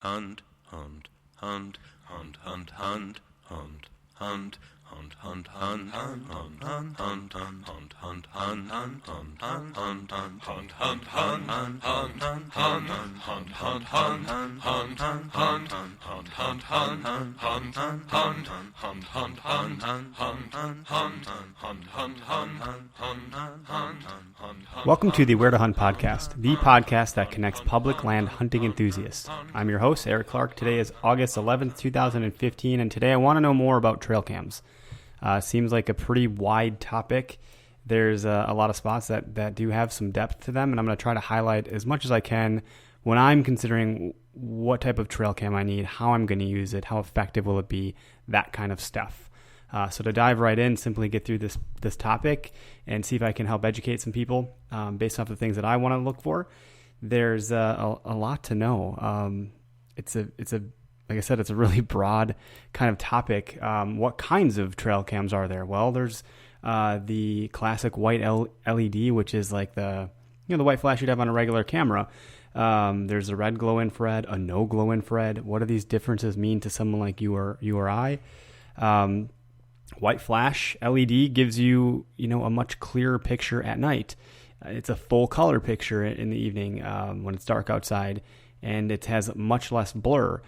hunt, hunt, hunt, hunt, hunt, hunt, hunt, hunt. Hunt, hunt, hunt, hunt, hunt, hunt, hunt, hunt, hunt, hunt, hunt, hunt, hunt, hunt, hunt, hunt, hunt, hunt, Welcome to the Where to Hunt podcast, the podcast that connects public land hunting enthusiasts. I'm your host, Eric Clark. Today is August 11th, 2015, and today I want to know more about trail cams. Seems like a pretty wide topic. There's a lot of spots that do have some depth to them, and I'm going to try to highlight as much as I can when I'm considering what type of trail cam I need, how I'm going to use it, how effective will it be, that kind of stuff. So to dive right in, simply get through this topic and see if I can help educate some people based off the things that I want to look for. There's a lot to know. It's a like I said, it's a really broad kind of topic. What kinds of trail cams are there? Well, there's the classic white LED, which is like the white flash you'd have on a regular camera. There's a red glow infrared, a no glow infrared. What do these differences mean to someone like you or I? White flash LED gives you a much clearer picture at night. It's a full color picture in the evening when it's dark outside, and it has much less blur.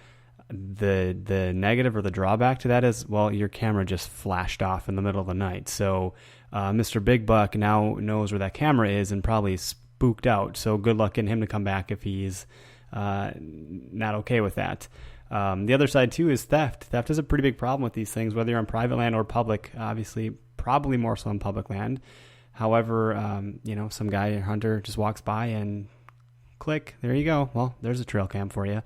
The negative or the drawback to that is, well, your camera just flashed off in the middle of the night. So Mr. Big Buck now knows where that camera is and probably spooked out. So good luck getting him to come back if he's not okay with that. The other side too is theft. Theft is a pretty big problem with these things, whether you're on private land or public. Obviously, probably more so on public land. However, some guy or hunter just walks by and click, there you go. Well, there's a trail cam for you.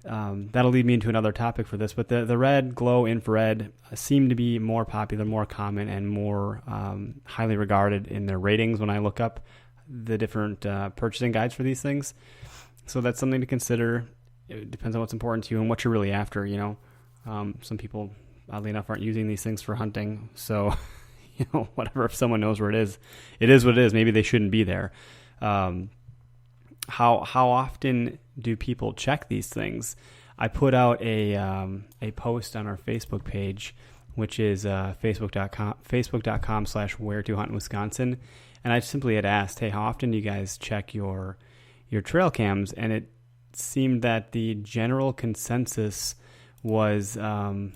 That'll lead me into another topic for this, but the red glow infrared seem to be more popular, more common, and more highly regarded in their ratings when I look up the different purchasing guides for these things. So that's something to consider. It depends on what's important to you and what you're really after. Some people, oddly enough, aren't using these things for hunting. So, whatever, if someone knows where it is what it is. Maybe they shouldn't be there. How often do people check these things? I put out a post on our Facebook page, which is facebook.com/where-to-hunt-Wisconsin, and I simply had asked, hey, how often do you guys check your trail cams? And it seemed that the general consensus was the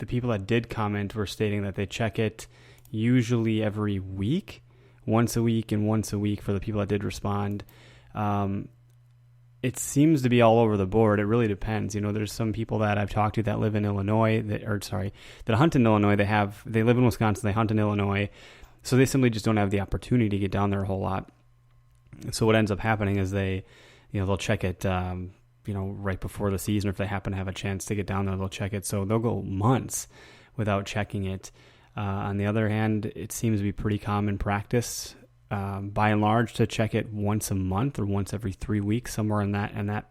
people that did comment were stating that they check it usually every week. Once a week and once a week for the people that did respond. It seems to be all over the board. It really depends. There's some people that I've talked to that live in Illinois, that hunt in Illinois. They live in Wisconsin, they hunt in Illinois. So they simply just don't have the opportunity to get down there a whole lot. So what ends up happening is they'll check it, right before the season, or if they happen to have a chance to get down there, they'll check it. So they'll go months without checking it. On the other hand, it seems to be pretty common practice, by and large, to check it once a month or once every 3 weeks, somewhere in that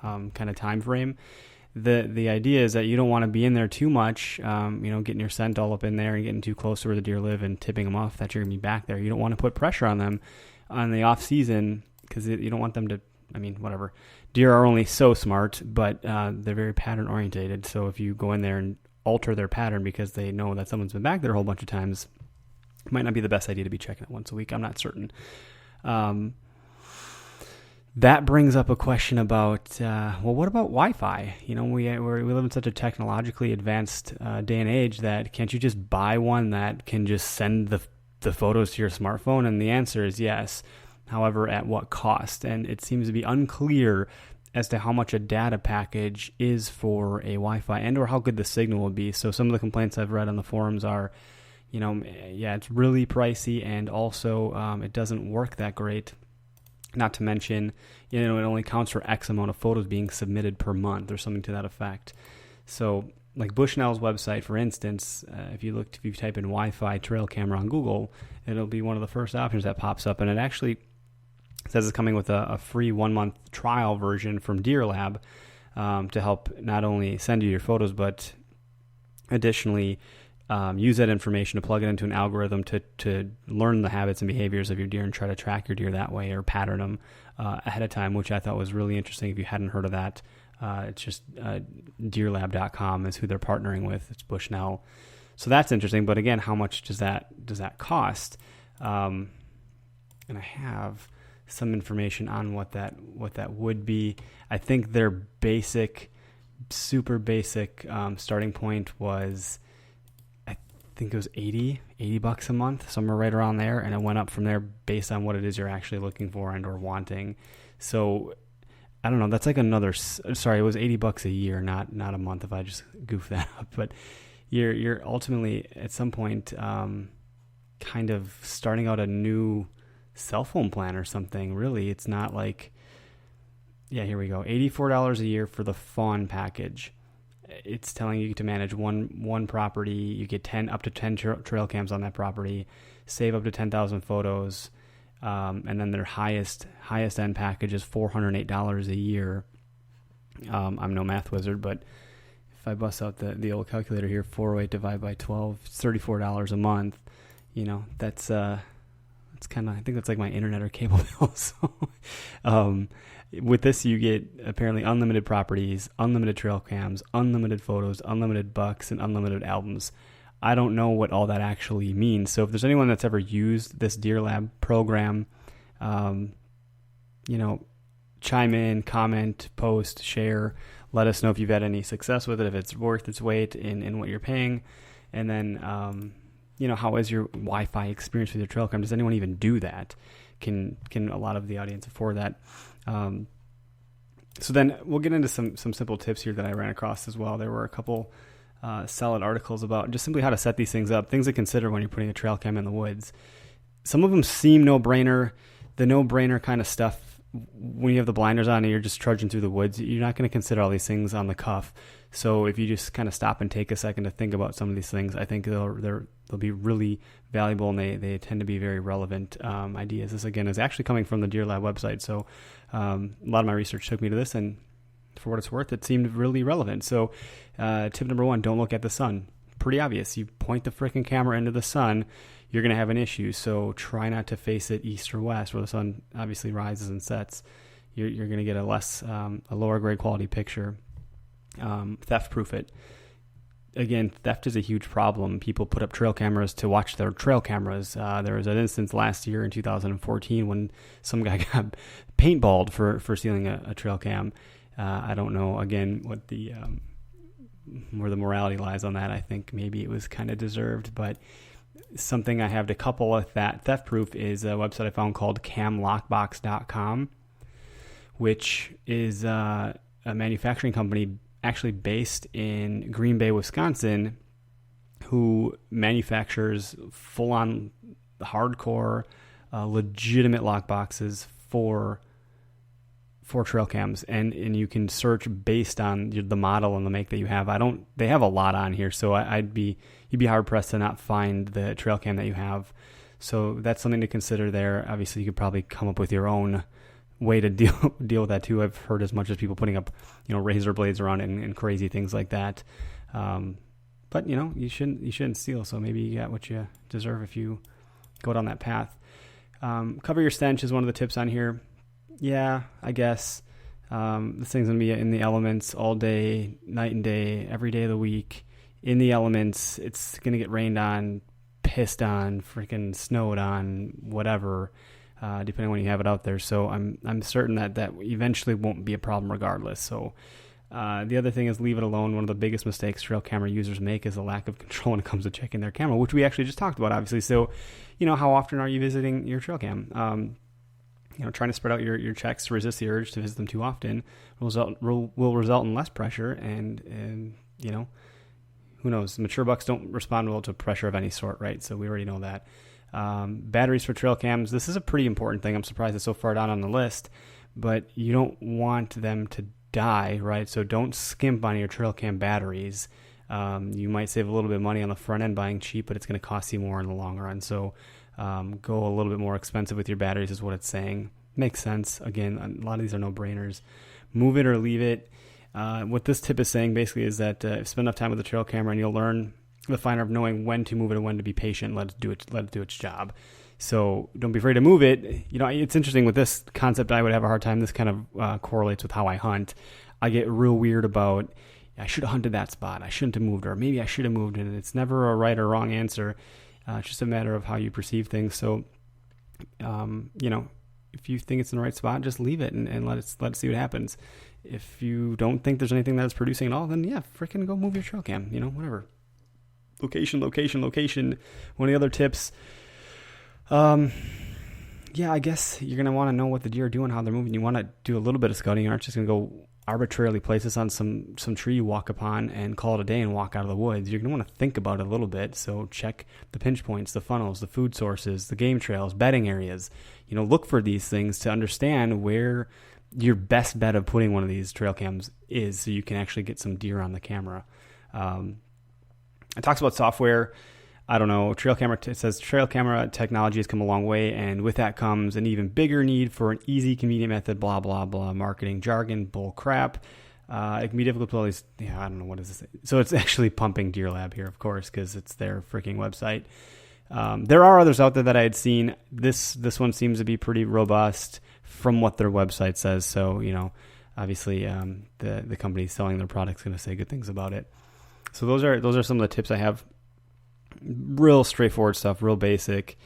kind of time frame. The idea is that you don't want to be in there too much, getting your scent all up in there and getting too close to where the deer live and tipping them off that you're going to be back there. You don't want to put pressure on them on the off season because you don't want them to. Whatever. Deer are only so smart, but they're very pattern orientated. So if you go in there and alter their pattern because they know that someone's been back there a whole bunch of times, it might not be the best idea to be checking it once a week. I'm not certain. That brings up a question about, what about Wi-Fi? We live in such a technologically advanced day and age that can't you just buy one that can just send the photos to your smartphone? And the answer is yes. However, at what cost? And it seems to be unclear as to how much a data package is for a Wi-Fi and or how good the signal will be. So some of the complaints I've read on the forums are, it's really pricey, and also it doesn't work that great. Not to mention, it only counts for X amount of photos being submitted per month or something to that effect. So like Bushnell's website, for instance, if you type in Wi-Fi trail camera on Google, it'll be one of the first options that pops up, and it actually says it's coming with a free 1-month trial version from Deer Lab to help not only send you your photos, but additionally use that information to plug it into an algorithm to learn the habits and behaviors of your deer and try to track your deer that way or pattern them ahead of time, which I thought was really interesting. If you hadn't heard of that, it's just deerlab.com is who they're partnering with. It's Bushnell. So that's interesting. But again, how much does that cost? And I have some information on what that would be. I think their super basic starting point was, I think it was $80 a month, somewhere right around there, and it went up from there based on what it is you're actually looking for and or wanting. So I don't know, that's like it was $80 a year, not a month, if I just goof that up. But you're ultimately at some point kind of starting out a new cell phone plan or something. Really, it's not like, yeah, here we go, $84 a year for the fawn package. It's telling you to manage one property. You get up to 10 trail cams on that property, save up to 10,000 photos, and then their highest end package is $408 a year. I'm no math wizard, but if I bust out the old calculator here, 408 divided by 12, it's $34 a month. You know, that's kind of, I think that's like my internet or cable bill. So, with this, you get apparently unlimited properties, unlimited trail cams, unlimited photos, unlimited bucks, and unlimited albums. I don't know what all that actually means. So if there's anyone that's ever used this Deer Lab program, chime in, comment, post, share. Let us know if you've had any success with it, if it's worth its weight in what you're paying. And then, how is your Wi-Fi experience with your trail cam? Does anyone even do that? Can a lot of the audience afford that? So then we'll get into some simple tips here that I ran across as well. There were a couple solid articles about just simply how to set these things up, things to consider when you're putting a trail cam in the woods. Some of them seem no-brainer. The no-brainer kind of stuff, when you have the blinders on and you're just trudging through the woods, you're not going to consider all these things on the cuff. So if you just kind of stop and take a second to think about some of these things, I think they'll be really valuable, and they tend to be very relevant ideas. This, again, is actually coming from the Deer Lab website. So a lot of my research took me to this, and for what it's worth, it seemed really relevant. So tip number 1, don't look at the sun. Pretty obvious. You point the freaking camera into the sun, you're going to have an issue. So try not to face it east or west, where the sun obviously rises and sets. You're going to get a lower grade quality picture. Theft proof it. Again, theft is a huge problem. People put up trail cameras to watch their trail cameras. There was an instance last year in 2014 when some guy got paintballed for stealing a trail cam. I don't know, again, what where the morality lies on that. I think maybe it was kind of deserved, but something I have to couple with that theft proof is a website I found called camlockbox.com, which is a manufacturing company actually based in Green Bay, Wisconsin, who manufactures full-on hardcore legitimate lock boxes for trail cams, and you can search based on the model and the make that you have. They have a lot on here, so you'd be hard pressed to not find the trail cam that you have. So that's something to consider there. Obviously, you could probably come up with your own way to deal with that too. I've heard as much as people putting up, razor blades around it and crazy things like that. But you shouldn't steal. So maybe you got what you deserve if you go down that path. Cover your stench is one of the tips on here. Yeah, I guess. This thing's going to be in the elements all day, night and day, every day of the week. In the elements, it's going to get rained on, pissed on, freaking snowed on, whatever, depending on when you have it out there. So I'm certain that eventually won't be a problem regardless. So the other thing is leave it alone. One of the biggest mistakes trail camera users make is a lack of control when it comes to checking their camera, which we actually just talked about, obviously. So, how often are you visiting your trail cam? Trying to spread out your checks to resist the urge to visit them too often will result in less pressure, and who knows? Mature bucks don't respond well to pressure of any sort, right? So we already know that. Batteries for trail cams. This is a pretty important thing. I'm surprised it's so far down on the list, but you don't want them to die, right? So don't skimp on your trail cam batteries. You might save a little bit of money on the front end buying cheap, but it's going to cost you more in the long run. So go a little bit more expensive with your batteries is what it's saying. Makes sense. Again, a lot of these are no-brainers. Move it or leave it. What this tip is saying basically is that if you spend enough time with the trail camera, and you'll learn the fine art of knowing when to move it and when to be patient. Let it do its job. So don't be afraid to move it. You know, it's interesting with this concept. I would have a hard time. This kind of correlates with how I hunt. I get real weird about, I should have hunted that spot. I shouldn't have moved, or maybe I should have moved. And it's never a right or wrong answer. It's just a matter of how you perceive things. So, you know, if you think it's in the right spot, just leave it and let it see what happens. If you don't think there's anything that's producing at all, then yeah, freaking go move your trail cam, you know, whatever. Location. One of the other tips, yeah, I guess you're going to want to know what the deer are doing, how they're moving. You want to do a little bit of scouting. You aren't just going to go arbitrarily place this on some tree you walk upon and call it a day and walk out of the woods. You're going to want to think about it a little bit. So check the pinch points, the funnels, the food sources, the game trails, bedding areas. You know, look for these things to understand where your best bet of putting one of these trail cams is, so you can actually get some deer on the camera. It talks about software. I don't know, it says trail camera technology has come a long way, and with that comes an even bigger need for an easy, convenient method, blah, blah, blah, marketing jargon, bull crap. It can be difficult to all these, I don't know, what is this? So it's actually pumping Deer Lab here, of course, because it's their freaking website. There are others out there that I had seen. This one seems to be pretty robust from what their website says. So, you know, obviously the company selling their product's going to say good things about it. So those are some of the tips I have. Real straightforward stuff, real basic.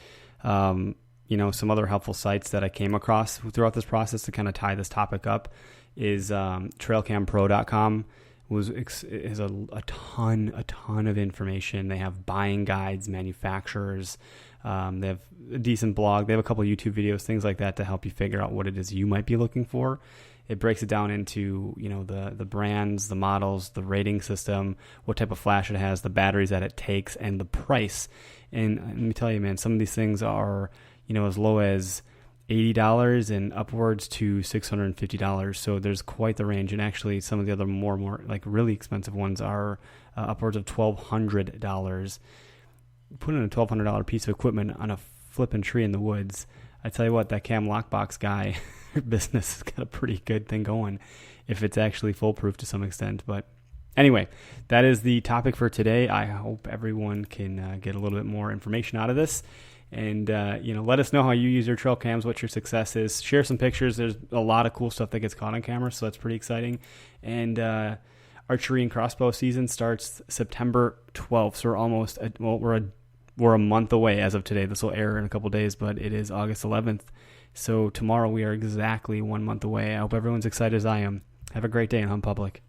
You know, some other helpful sites that I came across throughout this process to kind of tie this topic up is trailcampro.com. Is a ton of information. They have buying guides, manufacturers. They have a decent blog. They have a couple of YouTube videos, things like that, to help you figure out what it is you might be looking for. It breaks it down into, you know, the brands, the models, the rating system, what type of flash it has, the batteries that it takes, and the price. And let me tell you, man, some of these things are, you know, as low as $80 and upwards to $650. So there's quite the range. And actually, some of the other more like really expensive ones are upwards of $1,200. Putting a $1,200 piece of equipment on a flipping tree in the woods, I tell you what, that Cam Lockbox guy business has got a pretty good thing going if it's actually foolproof to some extent. But anyway, that is the topic for today. I hope everyone can get a little bit more information out of this. And, you know, let us know how you use your trail cams, what your success is. Share some pictures. There's a lot of cool stuff that gets caught on camera, so that's pretty exciting. And archery and crossbow season starts September 12th. So we're almost, we're a month away as of today. This will air in a couple days, but it is August 11th. So tomorrow we are exactly 1 month away. I hope everyone's excited as I am. Have a great day in Hunt Public.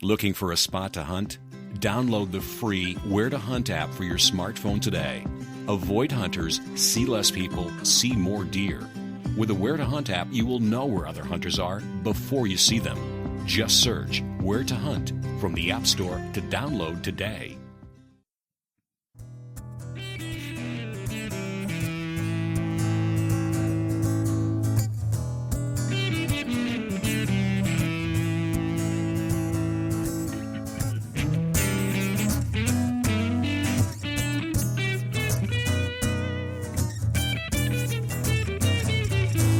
Looking for a spot to hunt? Download the free Where to Hunt app for your smartphone today. Avoid hunters, see less people, see more deer. With the Where to Hunt app, you will know where other hunters are before you see them. Just search Where to Hunt from the App Store to download today.